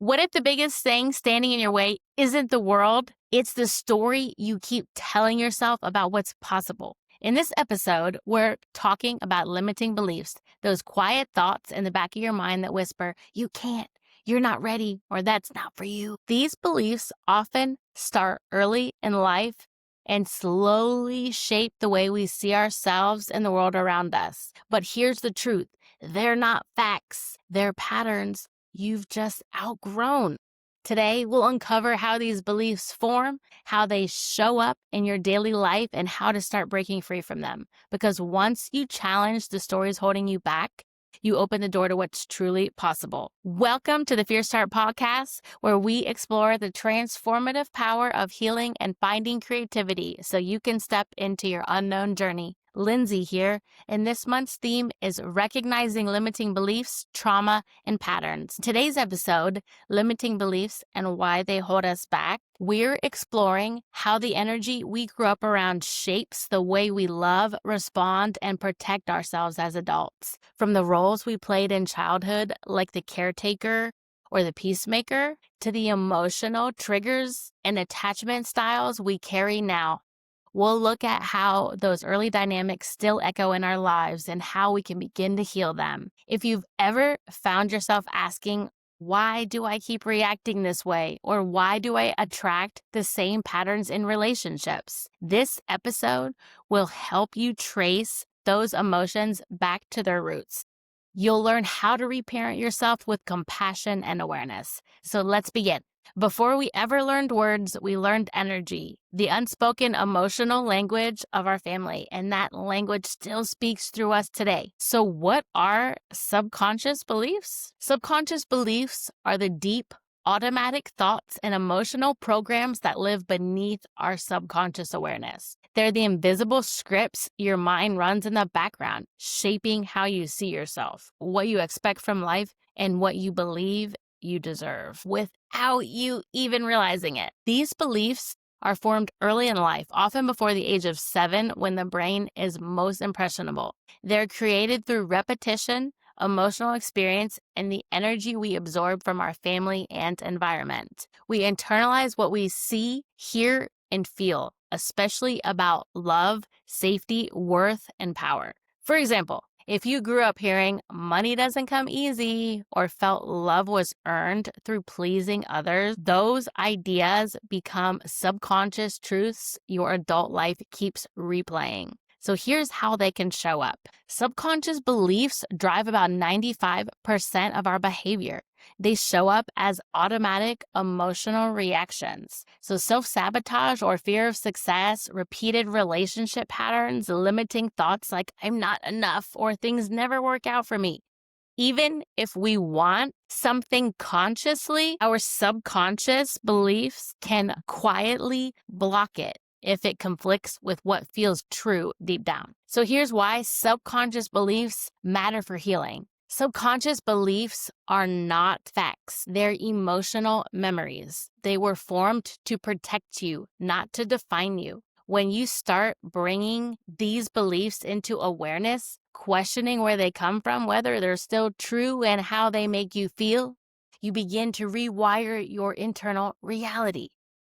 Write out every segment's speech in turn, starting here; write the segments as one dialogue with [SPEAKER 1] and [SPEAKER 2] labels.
[SPEAKER 1] What if the biggest thing standing in your way isn't the world? It's the story you keep telling yourself about what's possible. In this episode, we're talking about limiting beliefs, those quiet thoughts in the back of your mind that whisper, you can't, you're not ready, or that's not for you. These beliefs often start early in life and slowly shape the way we see ourselves and the world around us. But here's the truth. They're not facts. They're patterns you've just outgrown. Today, we'll uncover how these beliefs form, how they show up in your daily life, and how to start breaking free from them. Because once you challenge the stories holding you back, you open the door to what's truly possible. Welcome to the Fear Start Podcast, where we explore the transformative power of healing and finding creativity so you can step into your unknown journey. Lindsay here, and this month's theme is recognizing limiting beliefs, trauma, and patterns. Today's episode, limiting beliefs and why they hold us back, we're exploring how the energy we grew up around shapes the way we love, respond, and protect ourselves as adults. From the roles we played in childhood, like the caretaker or the peacemaker, to the emotional triggers and attachment styles we carry now. We'll look at how those early dynamics still echo in our lives and how we can begin to heal them. If you've ever found yourself asking, why do I keep reacting this way? Or why do I attract the same patterns in relationships? This episode will help you trace those emotions back to their roots. You'll learn how to reparent yourself with compassion and awareness. So let's begin. Before we ever learned words, we learned energy, the unspoken emotional language of our family, and that language still speaks through us today. So what are subconscious beliefs? Subconscious beliefs are the deep, automatic thoughts and emotional programs that live beneath our subconscious awareness. They're the invisible scripts your mind runs in the background, shaping how you see yourself, what you expect from life, and what you believe you deserve without you even realizing it. These beliefs are formed early in life, often before the age of 7 when the brain is most impressionable. They're created through repetition, emotional experience, and the energy we absorb from our family and environment. We internalize what we see, hear, and feel, especially about love, safety, worth, and power. For example, if you grew up hearing money doesn't come easy or felt love was earned through pleasing others, those ideas become subconscious truths your adult life keeps replaying. So here's how they can show up. Subconscious beliefs drive about 95% of our behavior. They show up as automatic emotional reactions. So self-sabotage or fear of success, repeated relationship patterns, limiting thoughts like I'm not enough or things never work out for me. Even if we want something consciously, our subconscious beliefs can quietly block it if it conflicts with what feels true deep down. So here's why subconscious beliefs matter for healing. Subconscious beliefs are not facts. They're emotional memories. They were formed to protect you, not to define you. When you start bringing these beliefs into awareness, questioning where they come from, whether they're still true and how they make you feel, you begin to rewire your internal reality.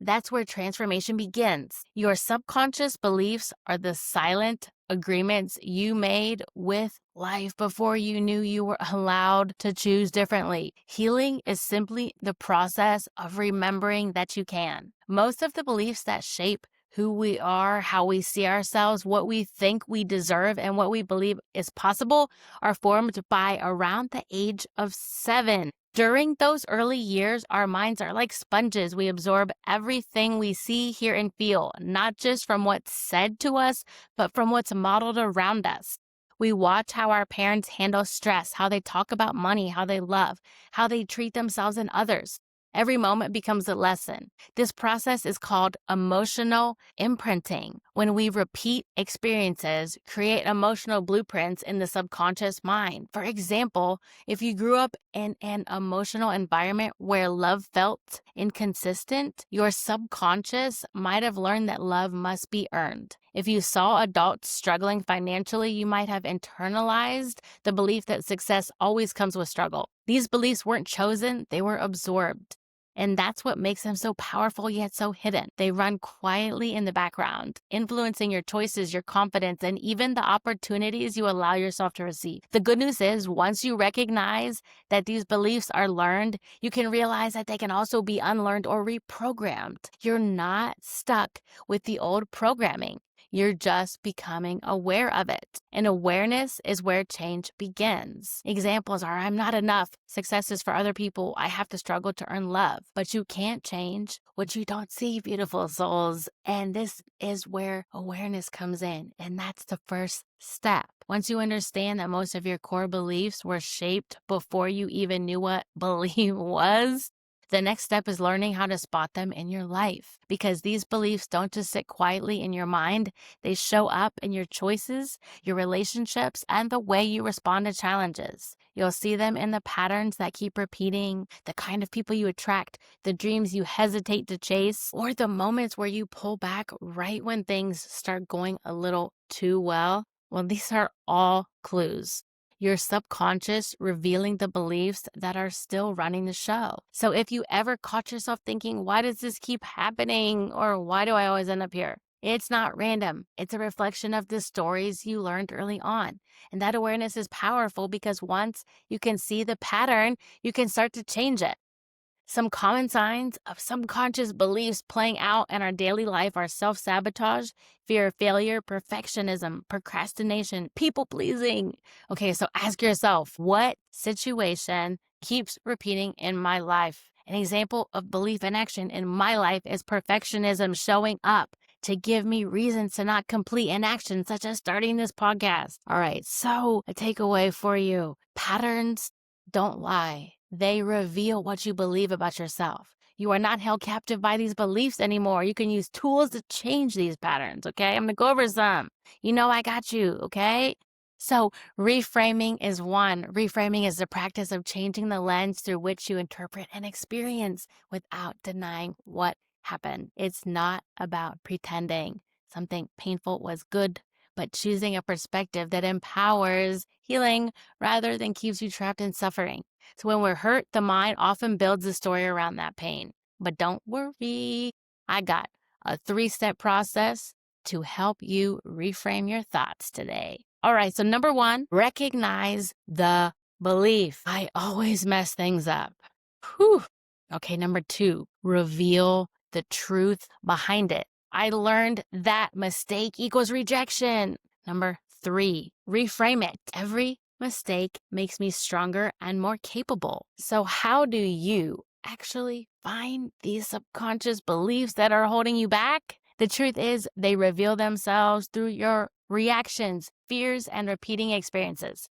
[SPEAKER 1] That's where transformation begins. Your subconscious beliefs are the silent agreements you made with life before you knew you were allowed to choose differently. Healing is simply the process of remembering that you can. Most of the beliefs that shape who we are, how we see ourselves, what we think we deserve, and what we believe is possible are formed by around the age of 7. During those early years, our minds are like sponges. We absorb everything we see, hear, and feel, not just from what's said to us, but from what's modeled around us. We watch how our parents handle stress, how they talk about money, how they love, how they treat themselves and others. Every moment becomes a lesson. This process is called emotional imprinting. When we repeat experiences, create emotional blueprints in the subconscious mind. For example, if you grew up in an emotional environment where love felt inconsistent, your subconscious might have learned that love must be earned. If you saw adults struggling financially, you might have internalized the belief that success always comes with struggle. These beliefs weren't chosen, they were absorbed. And that's what makes them so powerful yet so hidden. They run quietly in the background, influencing your choices, your confidence, and even the opportunities you allow yourself to receive. The good news is, once you recognize that these beliefs are learned, you can realize that they can also be unlearned or reprogrammed. You're not stuck with the old programming. You're just becoming aware of it. And awareness is where change begins. Examples are, I'm not enough. Success is for other people. I have to struggle to earn love. But you can't change what you don't see, beautiful souls. And this is where awareness comes in. And that's the first step. Once you understand that most of your core beliefs were shaped before you even knew what belief was, the next step is learning how to spot them in your life, because these beliefs don't just sit quietly in your mind. They show up in your choices, your relationships, and the way you respond to challenges. You'll see them in the patterns that keep repeating, the kind of people you attract, the dreams you hesitate to chase, or the moments where you pull back right when things start going a little too well. Well, these are all clues. Your subconscious revealing the beliefs that are still running the show. So if you ever caught yourself thinking, why does this keep happening? Or why do I always end up here? It's not random. It's a reflection of the stories you learned early on. And that awareness is powerful because once you can see the pattern, you can start to change it. Some common signs of subconscious beliefs playing out in our daily life are self-sabotage, fear of failure, perfectionism, procrastination, people-pleasing. Okay, so ask yourself, what situation keeps repeating in my life? An example of belief in action in my life is perfectionism showing up to give me reasons to not complete an action, such as starting this podcast. All right, so a takeaway for you. Patterns don't lie. They reveal what you believe about yourself. You are not held captive by these beliefs anymore. You can use tools to change these patterns, okay? I'm going to go over some. You know I got you, okay? So reframing is one. Reframing is the practice of changing the lens through which you interpret an experience without denying what happened. It's not about pretending something painful was good, but choosing a perspective that empowers healing rather than keeps you trapped in suffering. So when we're hurt, the mind often builds a story around that pain. But don't worry, I got a 3-step process to help you reframe your thoughts today. All right, so number 1, recognize the belief. I always mess things up. Whew. Okay, number 2, reveal the truth behind it. I learned that mistake equals rejection. Number 3, reframe it. Every mistake makes me stronger and more capable. So how do you actually find these subconscious beliefs that are holding you back? The truth is, they reveal themselves through your reactions, fears, and repeating experiences.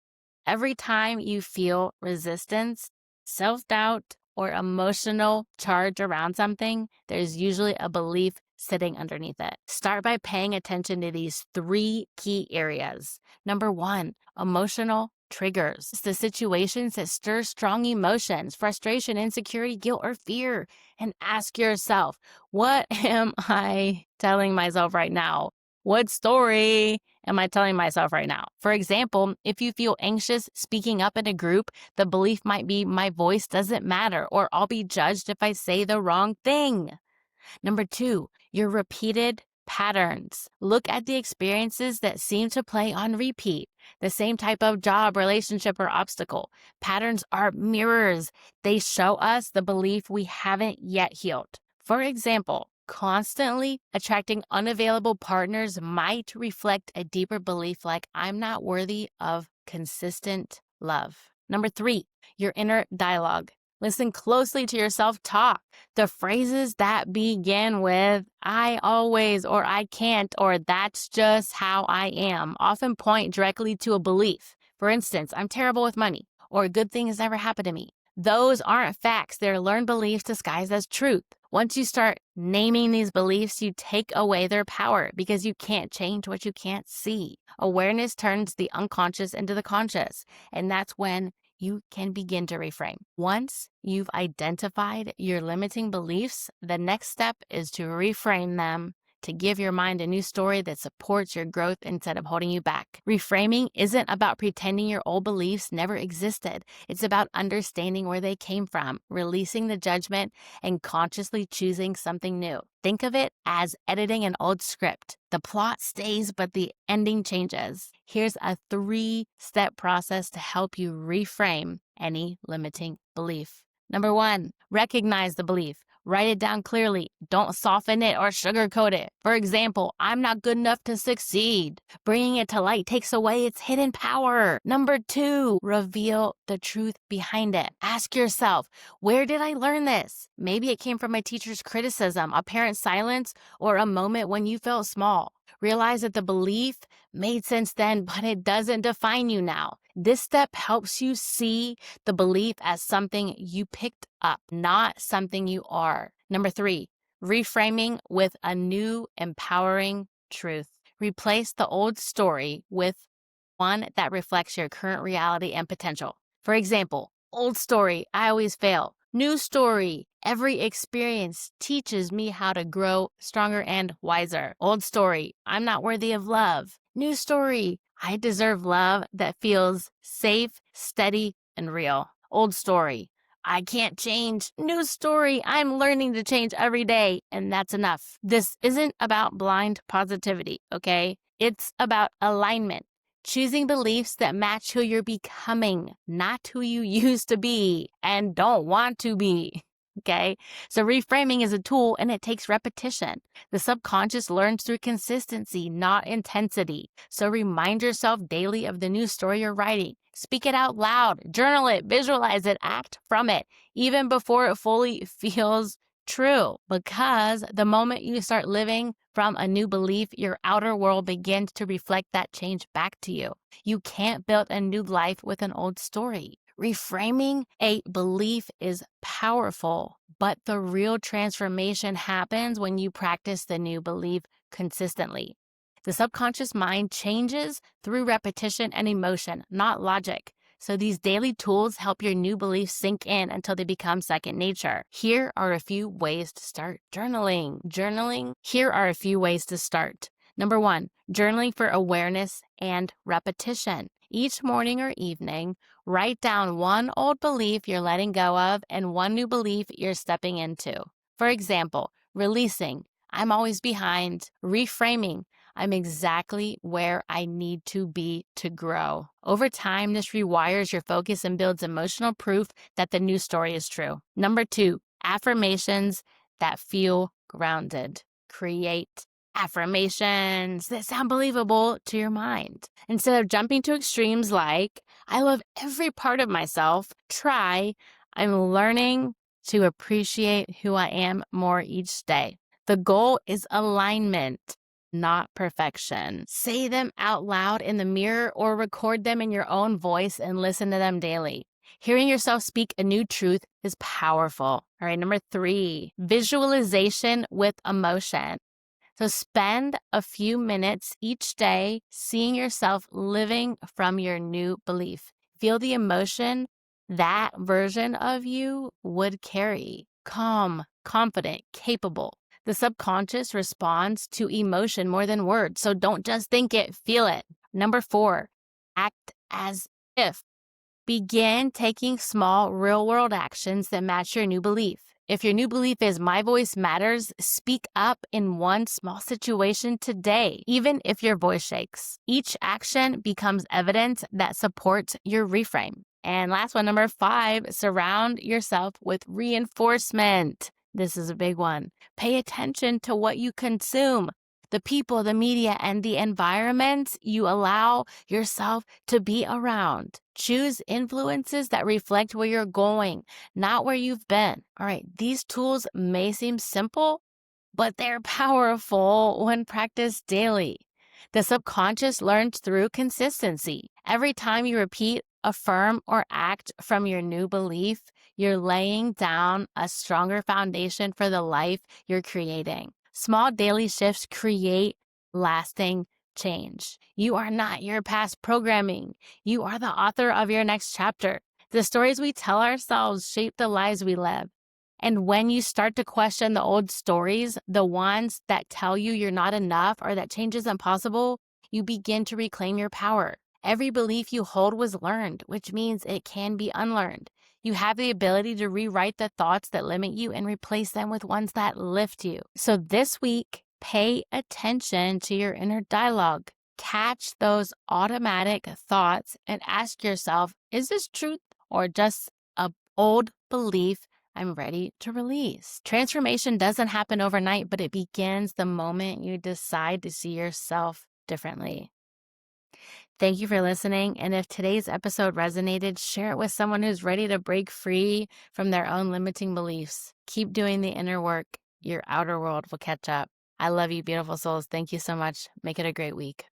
[SPEAKER 1] Every time you feel resistance, self-doubt, or emotional charge around something, there's usually a belief sitting underneath it. Start by paying attention to these 3 key areas. Number 1, emotional triggers. It's the situations that stir strong emotions, frustration, insecurity, guilt, or fear. And ask yourself, what am I telling myself right now? What story am I telling myself right now? For example, if you feel anxious speaking up in a group, the belief might be, my voice doesn't matter, or I'll be judged if I say the wrong thing. Number 2, your repeated patterns. Look at the experiences that seem to play on repeat. The same type of job, relationship, or obstacle. Patterns are mirrors. They show us the belief we haven't yet healed. For example, constantly attracting unavailable partners might reflect a deeper belief like, I'm not worthy of consistent love. Number 3, your inner dialogue. Listen closely to your self-talk. The phrases that begin with, I always, or I can't, or that's just how I am, often point directly to a belief. For instance, I'm terrible with money, or good things never happen to me. Those aren't facts. They're learned beliefs disguised as truth. Once you start naming these beliefs, you take away their power because you can't change what you can't see. Awareness turns the unconscious into the conscious, and that's when you can begin to reframe. Once you've identified your limiting beliefs, the next step is to reframe them. to give your mind a new story that supports your growth instead of holding you back. Reframing isn't about pretending your old beliefs never existed. It's about understanding where they came from, releasing the judgment, and consciously choosing something new. Think of it as editing an old script. The plot stays, but the ending changes. Here's a 3-step process to help you reframe any limiting belief. Number 1, recognize the belief. Write it down clearly. Don't soften it or sugarcoat it. For example, I'm not good enough to succeed. Bringing it to light takes away its hidden power. Number 2, reveal the truth behind it. Ask yourself, where did I learn this? Maybe it came from a teacher's criticism, a parent's silence, or a moment when you felt small. Realize that the belief made sense then, but it doesn't define you now. This step helps you see the belief as something you picked up, not something you are. Number 3, reframing with a new empowering truth. Replace the old story with one that reflects your current reality and potential. For example, old story, I always fail. New story, every experience teaches me how to grow stronger and wiser. Old story, I'm not worthy of love. New story, I deserve love that feels safe, steady, and real. Old story, I can't change. New story, I'm learning to change every day, and that's enough. This isn't about blind positivity, okay? It's about alignment. Choosing beliefs that match who you're becoming, not who you used to be and don't want to be. Okay? So reframing is a tool and it takes repetition. The subconscious learns through consistency, not intensity. So remind yourself daily of the new story you're writing. Speak it out loud, journal it, visualize it, act from it, even before it fully feels true. Because the moment you start living from a new belief, your outer world begins to reflect that change back to you. You can't build a new life with an old story. Reframing a belief is powerful, but the real transformation happens when you practice the new belief consistently. The subconscious mind changes through repetition and emotion, not logic. So these daily tools help your new beliefs sink in until they become second nature. Here are a few ways to start journaling. Here are a few ways to start. Number 1, journaling for awareness and repetition. Each morning or evening, write down one old belief you're letting go of and one new belief you're stepping into. For example, releasing, I'm always behind. Reframing, I'm exactly where I need to be to grow. Over time, this rewires your focus and builds emotional proof that the new story is true. Number 2, affirmations that feel grounded. Create affirmations that sound believable to your mind. Instead of jumping to extremes like, I love every part of myself, try, I'm learning to appreciate who I am more each day. The goal is alignment, not perfection. Say them out loud in the mirror or record them in your own voice and listen to them daily. Hearing yourself speak a new truth is powerful. All right, number 3, visualization with emotion. So spend a few minutes each day seeing yourself living from your new belief. Feel the emotion that version of you would carry. Calm, confident, capable. The subconscious responds to emotion more than words, so don't just think it, feel it. Number 4, act as if. Begin taking small, real-world actions that match your new belief. If your new belief is my voice matters, speak up in one small situation today, even if your voice shakes. Each action becomes evidence that supports your reframe. And last one, number 5, surround yourself with reinforcement. This is a big one. Pay attention to what you consume. The people, the media, and the environments you allow yourself to be around. Choose influences that reflect where you're going, not where you've been. All right, these tools may seem simple, but they're powerful when practiced daily. The subconscious learns through consistency. Every time you repeat, affirm, or act from your new belief, you're laying down a stronger foundation for the life you're creating. Small daily shifts create lasting change. You are not your past programming. You are the author of your next chapter. The stories we tell ourselves shape the lives we live. And when you start to question the old stories, the ones that tell you you're not enough or that change isn't possible, you begin to reclaim your power. Every belief you hold was learned, which means it can be unlearned. You have the ability to rewrite the thoughts that limit you and replace them with ones that lift you. So this week, pay attention to your inner dialogue. Catch those automatic thoughts and ask yourself, is this truth or just an old belief I'm ready to release? Transformation doesn't happen overnight, but it begins the moment you decide to see yourself differently. Thank you for listening. And if today's episode resonated, share it with someone who's ready to break free from their own limiting beliefs. Keep doing the inner work. Your outer world will catch up. I love you, beautiful souls. Thank you so much. Make it a great week.